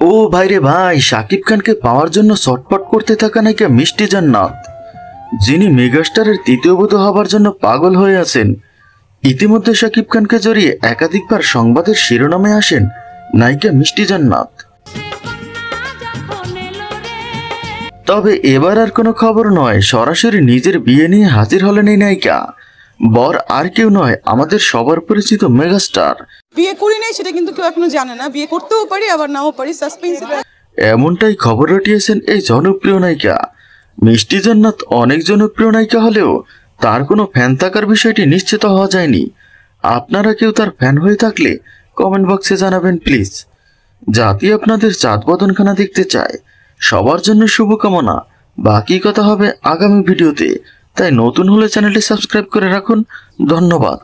ও ভাইরে ভাই, শাকিব খানকে পাওয়ার জন্য ছটফট করতে থাকা নায়িকা মিষ্টি জান্নাত, যিনি মেগাস্টারের তৃতীয় বধূ হবার জন্য পাগল হয়ে আছেন। ইতিমধ্যে শাকিব খানকে জড়িয়ে একাধিকবার সংবাদের শিরোনামে আসেন নায়িকা মিষ্টি জান্নাত। তবে এবার আর কোনো খবর নয়, সরাসরি নিজের বিয়ে নিয়ে হাজির হলেন এই নায়িকা। বর আর কেউ নয়, আমাদের সবার পরিচিত মেগাস্টার। বিয়ে করি নাই সেটা কিন্তু কেউ এখনো জানে না, বিয়ে করতেও পারি আবার নাও পারি, সাসপেন্স। এমনটাই খবর রটিয়েছেন এই জনপ্রিয় নায়িকা। মিষ্টি জান্নাত অনেক জনপ্রিয় নায়িকা হলেও তার কোনো ফ্যান থাকার বিষয়টি নিশ্চিত হওয়া যায়নি। আপনারা কেউ তার ফ্যান হয়ে থাকলে কমেন্ট বক্সে জানাবেন প্লিজ। জাতি আপনাদের চাঁদ বদনখানা দেখতে চায়। সবার জন্য শুভকামনা। বাকি কথা হবে আগামী ভিডিওতে, তাই নতুন হলে চ্যানেলটি সাবস্ক্রাইব করে রাখুন। ধন্যবাদ।